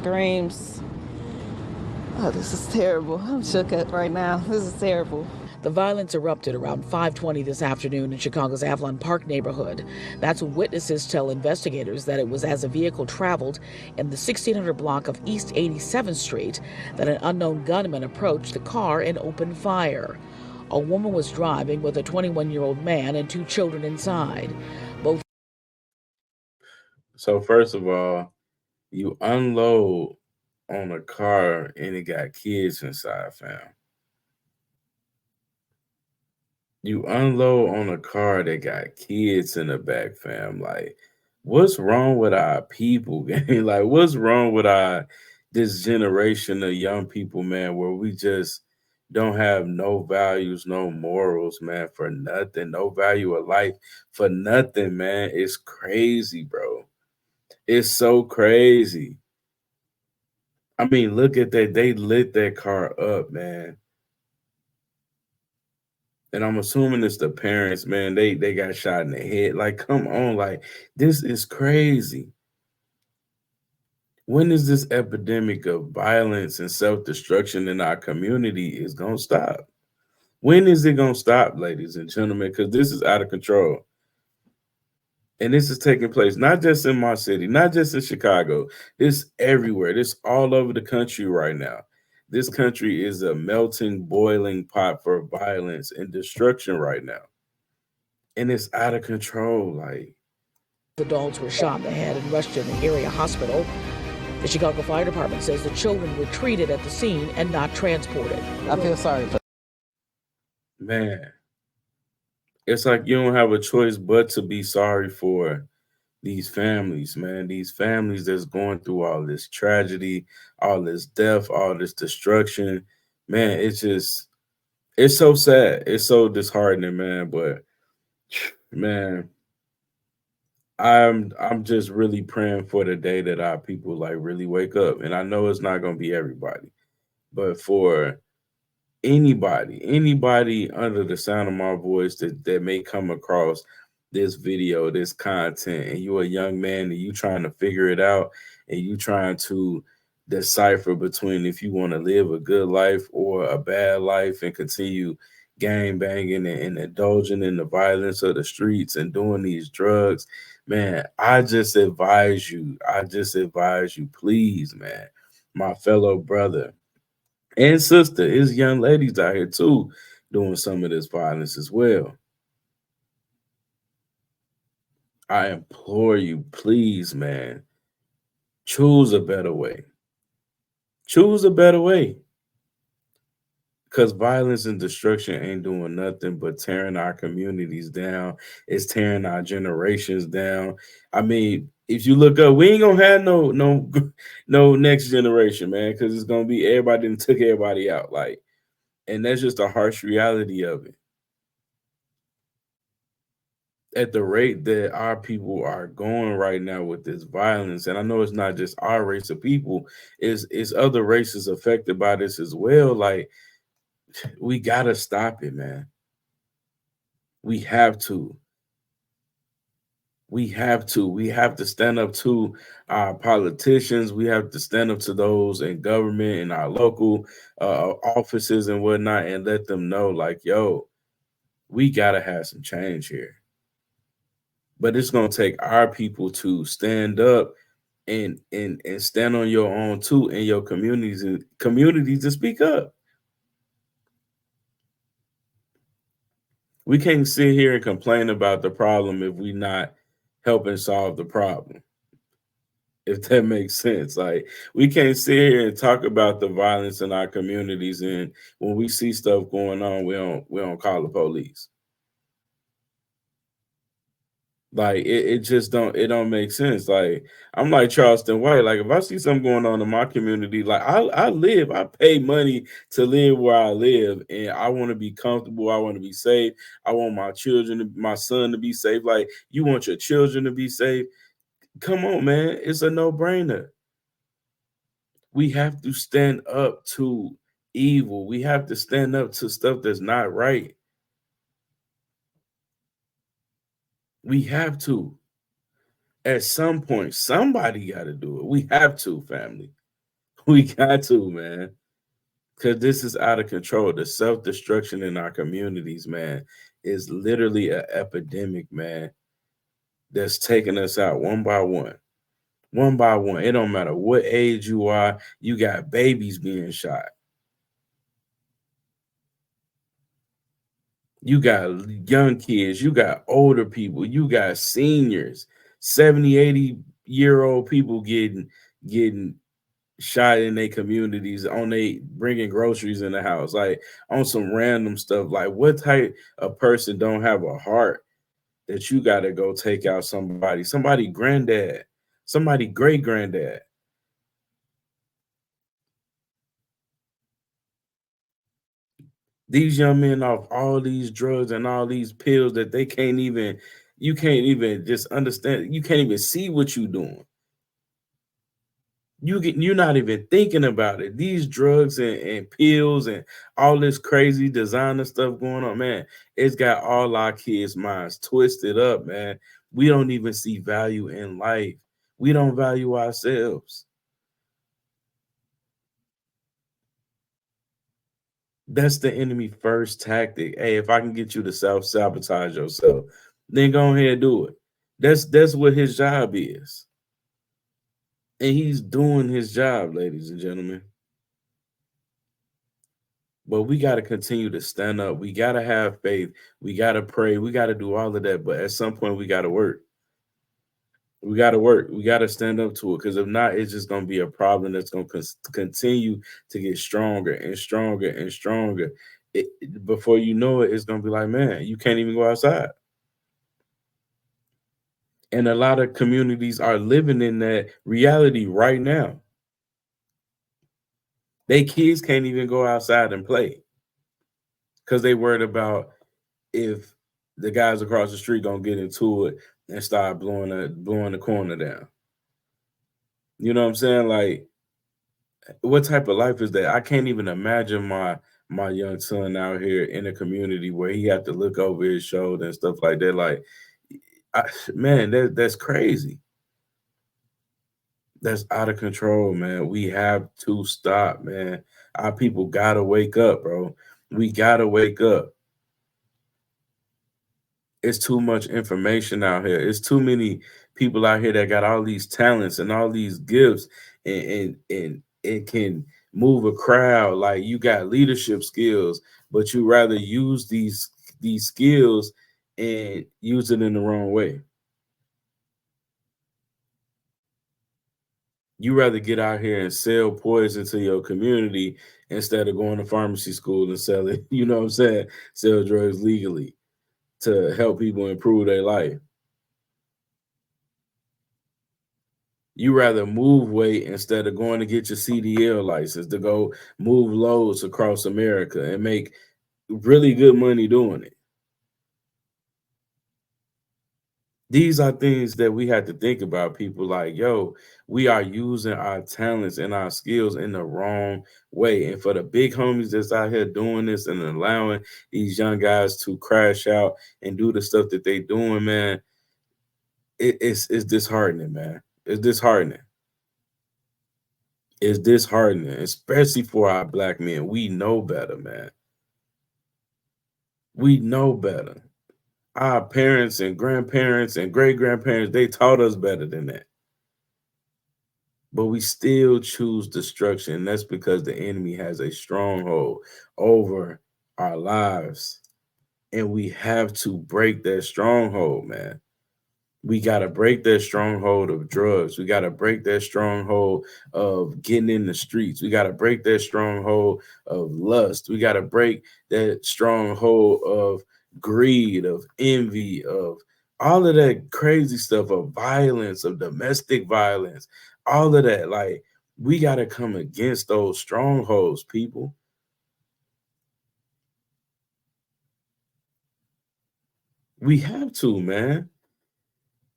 screams. Oh, this is terrible. I'm shook up right now. This is terrible. The violence erupted around 5:20 this afternoon in Chicago's Avalon Park neighborhood. That's when witnesses tell investigators that it was as a vehicle traveled in the 1600 block of East 87th Street that an unknown gunman approached the car and opened fire. A woman was driving with a 21-year-old man and two children inside. Both. So first of all, you unload on a car and it got kids inside, fam. You unload on a car that got kids in the back, fam. Like, what's wrong with our people, gang? Like, what's wrong with our this generation of young people, man, where we just don't have no values, no morals, man, for nothing, no value of life for nothing, man. It's crazy, bro. It's so crazy. I mean, look at that. They lit that car up, man. And I'm assuming it's the parents, man. They got shot in the head. Like, come on, like this is crazy. When is this epidemic of violence and self-destruction in our community is gonna stop? When is it gonna stop, ladies and gentlemen? Because this is out of control. And this is taking place not just in my city, not just in Chicago. This everywhere. This all over the country right now. This country is a melting, boiling pot for violence and destruction right now. And it's out of control. Like, Adults were shot in the head and rushed to the area hospital. The Chicago Fire Department says the children were treated at the scene and not transported. I feel sorry for man, it's like you don't have a choice but to be sorry for these families, man. These families that's going through all this tragedy, all this death, all this destruction. Man, it's so sad. It's so disheartening, man. But man, I'm just really praying for the day that our people like really wake up. And I know it's not gonna be everybody, but for anybody under the sound of my voice that may come across this video, this content, and you're a young man and you trying to figure it out and you trying to decipher between if you want to live a good life or a bad life and continue gang banging and indulging in the violence of the streets and doing these drugs, man, I just advise you, please, man, my fellow brother and sister, is young ladies out here too doing some of this violence as well. I implore you, please, man, choose a better way. Choose a better way. Because violence and destruction ain't doing nothing but tearing our communities down. It's tearing our generations down. I mean, if you look up, we ain't gonna have no next generation, man, because it's gonna be everybody that took everybody out. Like, and that's just a harsh reality of it. At the rate that our people are going right now with this violence, and I know it's not just our race of people, is other races affected by this as well. Like, we gotta stop it, man. We have to. We have to stand up to our politicians. We have to stand up to those in government and our local offices and whatnot, and let them know, like, yo, we gotta have some change here. But it's gonna take our people to stand up and stand on your own too in your communities to speak up. We can't sit here and complain about the problem if we not helping solve the problem. If that makes sense. Like, we can't sit here and talk about the violence in our communities, and when we see stuff going on, we don't call the police. Like, it just don't make sense. Like, I'm like Charleston White. Like, if I see something going on in my community, like, I pay money to live where I live, and I want to be comfortable. I want to be safe. I want my son to be safe. Like, you want your children to be safe. Come on, man. It's a no-brainer. We have to stand up to evil. We have to stand up to stuff that's not right. We have to. At some point, somebody got to do it. We have to, family. We got to, man. Because this is out of control. The self destruction in our communities, man, is literally an epidemic, man, that's taking us out one by one. One by one. It don't matter what age you are, you got babies being shot. You got young kids, you got older people, you got seniors, 70, 80-year old people getting shot in their communities on they bringing groceries in the house, like on some random stuff. Like, what type of person don't have a heart that you got to go take out somebody granddad, somebody great granddad? These young men off all these drugs and all these pills that they can't even, you can't even just understand, you can't even see what you doing. You're not even thinking about it. These drugs and pills and all this crazy designer stuff going on, man, it's got all our kids' minds twisted up, man. We don't even see value in life. We don't value ourselves. That's the enemy first tactic. Hey, if I can get you to self-sabotage yourself, then go ahead and do it. That's what his job is. And he's doing his job, ladies and gentlemen. But we got to continue to stand up. We got to have faith. We got to pray. We got to do all of that. But at some point, we got to work. We got to work. We got to stand up to it. Because if not, it's just going to be a problem that's going to continue to get stronger and stronger and stronger. Before you know it, it's going to be like, man, you can't even go outside. And a lot of communities are living in that reality right now. They kids can't even go outside and play because they worried about if the guys across the street gonna get into it and start blowing the corner down. You know what I'm saying? Like, what type of life is that? I can't even imagine my young son out here in a community where he have to look over his shoulder and stuff like that. Like, I, man, that's crazy. That's out of control, man. We have to stop, man. Our people gotta wake up, bro. We gotta wake up. It's too much information out here. It's too many people out here that got all these talents and all these gifts and it can move a crowd. Like, you got leadership skills, but you rather use these skills and use it in the wrong way. You rather get out here and sell poison to your community instead of going to pharmacy school and sell it, you know what I'm saying? Sell drugs legally to help people improve their life. You rather move weight instead of going to get your CDL license to go move loads across America and make really good money doing it. These are things that we have to think about, people. Like, yo, we are using our talents and our skills in the wrong way. And for the big homies that's out here doing this and allowing these young guys to crash out and do the stuff that they doing, man, it's disheartening, man. It's disheartening. It's disheartening, especially for our black men. We know better, man. We know better. Our parents and grandparents and great grandparents, they taught us better than that. But we still choose destruction. And that's because the enemy has a stronghold over our lives. And we have to break that stronghold, man. We got to break that stronghold of drugs. We got to break that stronghold of getting in the streets. We got to break that stronghold of lust. We got to break that stronghold of greed, of envy, of all of that crazy stuff, of violence, of domestic violence, all of that. Like, we got to come against those strongholds, people. We have to, man.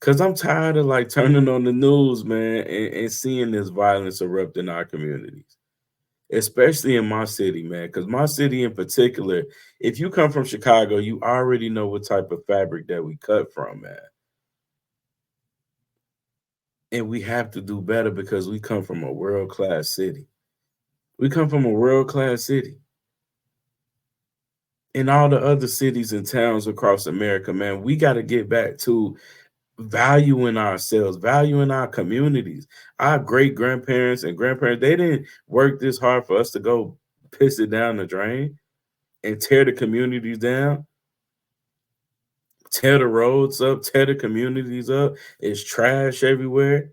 Cause I'm tired of like turning on the news, man, and seeing this violence erupt in our communities, especially in my city, man. Cause my city in particular, if you come from Chicago, you already know what type of fabric that we cut from, man. And we have to do better because we come from a world-class city. We come from a world class city. In all the other cities and towns across America, man, we got to get back to valuing ourselves, valuing our communities. Our great grandparents and grandparents, they didn't work this hard for us to go piss it down the drain and tear the communities down, tear the roads up, tear the communities up. It's trash everywhere.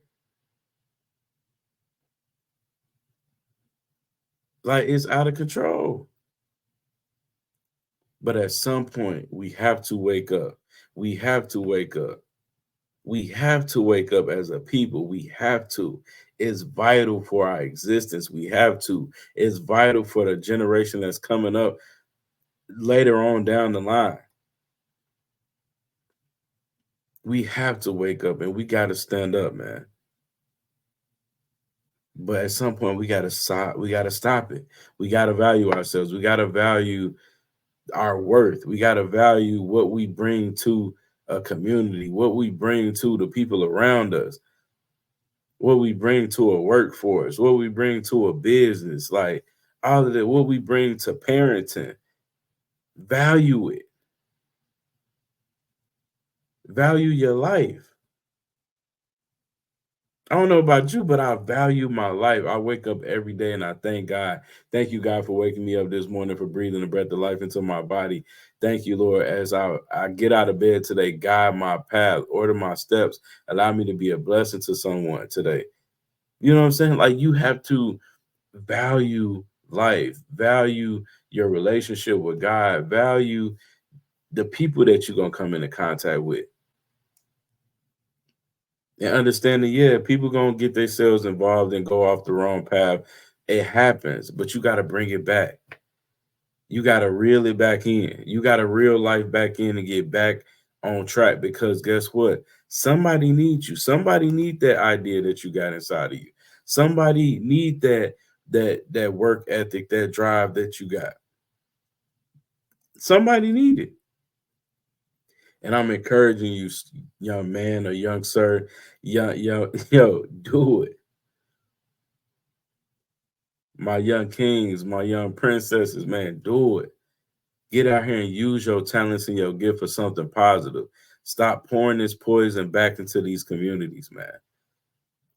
Like it's out of control. But at some point, we have to wake up. We have to wake up. We have to wake up as a people. We have to. It's vital for our existence. We have to. It's vital for the generation that's coming up later on down the line. We have to wake up and we got to stand up, man. But at some point, we got to stop. We got to stop it. We got to value ourselves. We got to value our worth. We got to value what we bring to a community, what we bring to the people around us, what we bring to a workforce, what we bring to a business, like all of that, what we bring to parenting. Value it. Value your life. I don't know about you, but I value my life. I wake up every day and I thank God. Thank you, God, for waking me up this morning, for breathing the breath of life into my body. Thank you, Lord, as I get out of bed today, guide my path, order my steps, allow me to be a blessing to someone today. You know what I'm saying? Like you have to value life, value your relationship with God, value the people that you're going to come into contact with. And understanding, yeah, people gonna get themselves involved and go off the wrong path. It happens, but you gotta bring it back. You gotta reel it back in. You gotta reel life back in and get back on track because guess what? Somebody needs you. Somebody need that idea that you got inside of you. Somebody need that work ethic, that drive that you got. Somebody need it. And I'm encouraging you, young man or young sir, yo, do it. My young kings, my young princesses, man, do it. Get out here and use your talents and your gift for something positive. Stop pouring this poison back into these communities, man,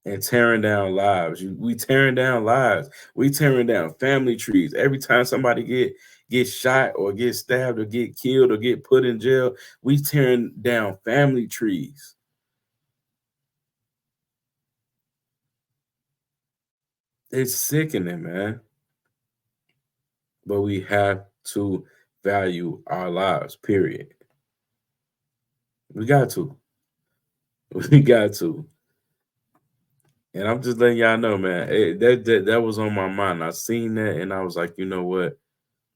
and tearing down lives. We tearing down lives. We tearing down family trees. Every time somebody get shot or get stabbed or get killed or get put in jail, we tearing down family trees. It's sickening, man. But we have to value our lives, period. We got to. We got to. And I'm just letting y'all know, man. That was on my mind. I seen that and I was like, you know what?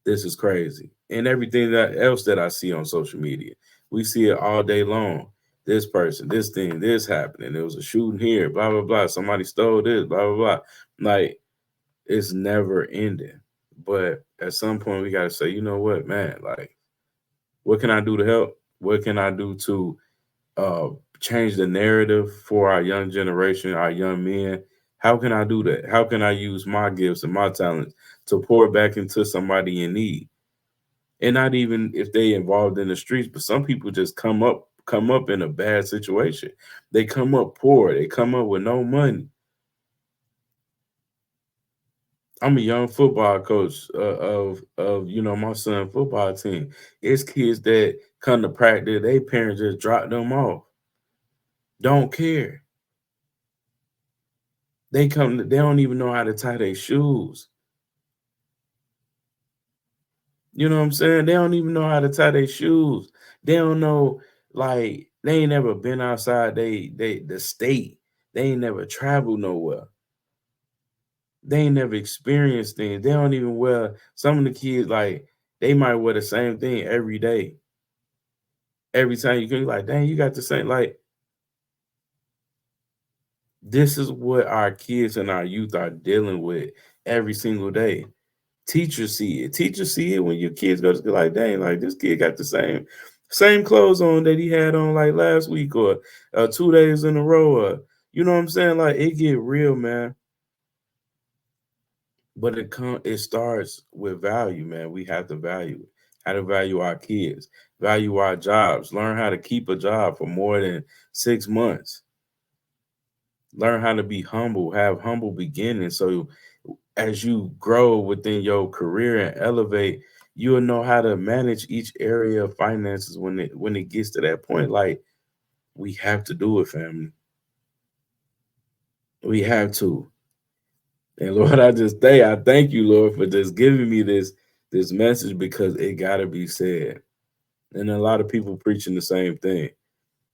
This is crazy. And everything that else that I see on social media. We see it all day long. This person, this thing, this happening. There was a shooting here, blah, blah, blah. Somebody stole this, blah, blah, blah. Like, it's never ending. But at some point we gotta say, you know what, man, like, what can I do to help? What can I do to uh, change the narrative for our young generation, our young men? How can I do that? How can I use my gifts and my talents to pour back into somebody in need? And not even if they involved in the streets, but some people just come up in a bad situation. They come up poor. They come up with no money. I'm a young football coach of my son football team. It's kids that come to practice. They parents just drop them off. Don't care. They don't even know how to tie their shoes. You know what I'm saying? They don't even know how to tie their shoes. They don't know, like, they ain't never been outside the state. They ain't never traveled nowhere. They ain't never experienced things. They don't even wear some of the kids, like, they might wear the same thing every day. Every time you go, like, dang, you got the same, like, this is what our kids and our youth are dealing with every single day. Teachers see it. Teachers see it when your kids go to school. Like, dang, like this kid got the same clothes on that he had on like last week or 2 days in a row. Or, you know what I'm saying? Like it get real, man. But it starts with value, man. We have to value it. How to value our kids, value our jobs, learn how to keep a job for more than 6 months, learn how to be humble, have humble beginnings. So as you grow within your career and elevate, you'll know how to manage each area of finances when it gets to that point. Like we have to do it, family. We have to. And Lord, I thank you, Lord, for just giving me this message because it gotta be said. And a lot of people preaching the same thing.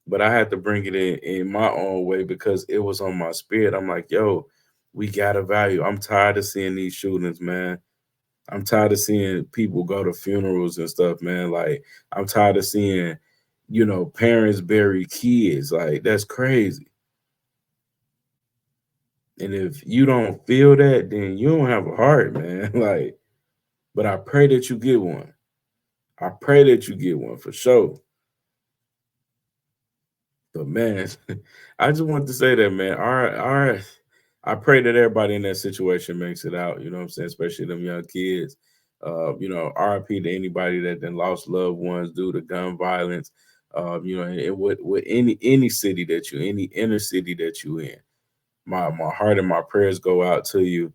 But I had to bring it in my own way because it was on my spirit. I'm like, yo, we gotta value. I'm tired of seeing these shootings, man. I'm tired of seeing people go to funerals and stuff, man. Like, I'm tired of seeing, parents bury kids. Like, that's crazy. And if you don't feel that, then you don't have a heart, man. Like, but I pray that you get one. I pray that you get one for sure. But man, I just want to say that, man. Our I pray that everybody in that situation makes it out. You know what I'm saying? Especially them young kids. RIP to anybody that then lost loved ones due to gun violence. And with any city that you, any inner city that you in, my heart and my prayers go out to you,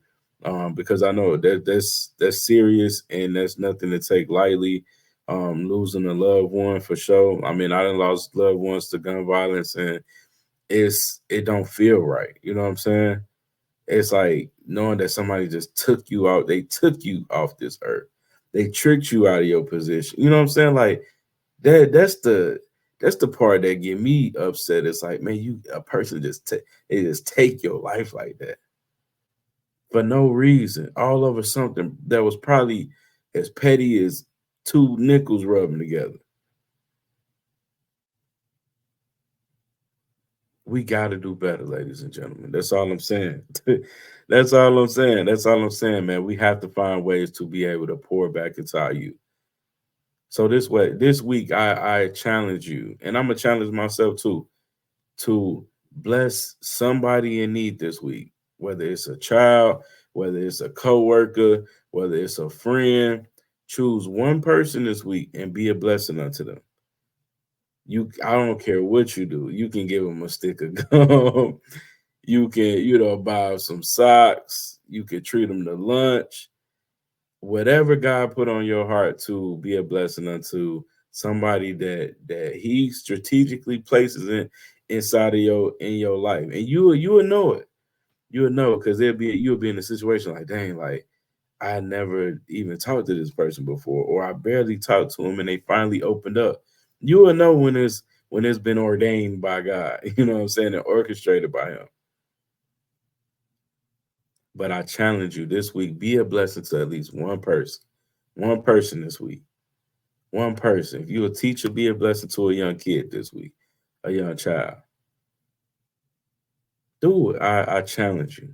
because I know that's serious and that's nothing to take lightly. Losing a loved one for sure. I mean, I done lost loved ones to gun violence, and it don't feel right. You know what I'm saying? It's like knowing that somebody just took you out. They took you off this earth. They tricked you out of your position. You know what I'm saying? Like that's the part that get me upset. It's like, man, you a person they just take your life like that for no reason, all over something that was probably as petty as two nickels rubbing together. We got to do better, ladies and gentlemen. That's all I'm saying. That's all I'm saying. That's all I'm saying, man. We have to find ways to be able to pour back into our youth. So this week, I challenge you, and I'm gonna challenge myself too, to bless somebody in need this week, whether it's a child, whether it's a coworker, whether it's a friend. Choose one person this week and be a blessing unto them. I don't care what you do. You can give them a stick of gum. You can, buy some socks. You can treat them to lunch. Whatever God put on your heart to be a blessing unto somebody that He strategically places inside of your life, and you will know it. You will know because you'll be in a situation like, dang, like I never even talked to this person before, or I barely talked to them, and they finally opened up. You will know when it's been ordained by God. You know what I'm saying, and orchestrated by Him. But I challenge you this week: be a blessing to at least one person this week. One person. If you're a teacher, be a blessing to a young kid this week, a young child. Do it. I challenge you.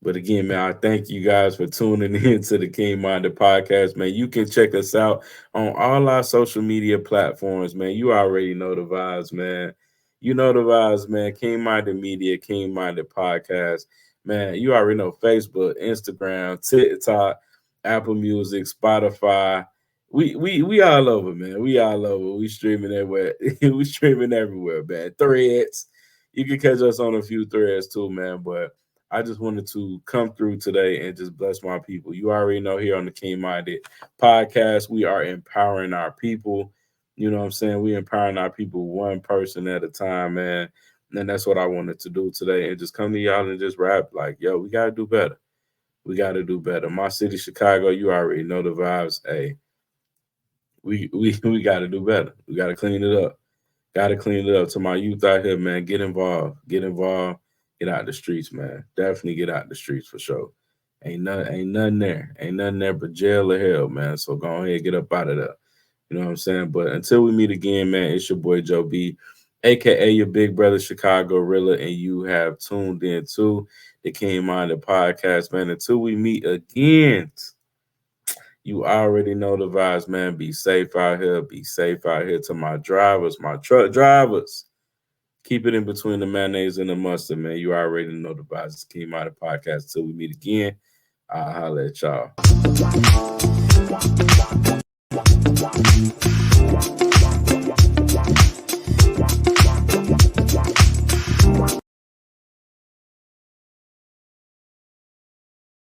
But again, man, I thank you guys for tuning in to the King Minded Podcast, man. You can check us out on all our social media platforms, man. You already know the vibes, man. You know the vibes, man. King Minded Media, King Minded Podcast, man. You already know Facebook, Instagram, TikTok, Apple Music, Spotify. We all over, man. We all over. We streaming everywhere. We streaming everywhere, man. Threads. You can catch us on a few threads too, man. But I just wanted to come through today and just bless my people. You already know here on the King Minded Podcast, we are empowering our people. You know what I'm saying? We empowering our people one person at a time, man. And that's what I wanted to do today and just come to y'all and just rap like, yo, we gotta do better. We gotta do better. My city, Chicago, you already know the vibes. Hey, we gotta do better. We gotta clean it up. Got to clean it up. To my youth out here, man, get involved. Get involved. Get out the streets, man. Definitely get out the streets for sure. Ain't nothing there. Ain't nothing there but jail or hell, man. So go ahead, get up out of there. You know what I'm saying? But until we meet again, man, it's your boy Joe B, aka your big brother Chicago Rilla, and you have tuned in to the King Minded Podcast, man. Until we meet again, you already know the vibes, man. Be safe out here. Be safe out here to my drivers, my truck drivers. Keep it in between the mayonnaise and the mustard, man. You already know the vibes. It's King Mighty Podcast. Till we meet again, I'll holler at y'all.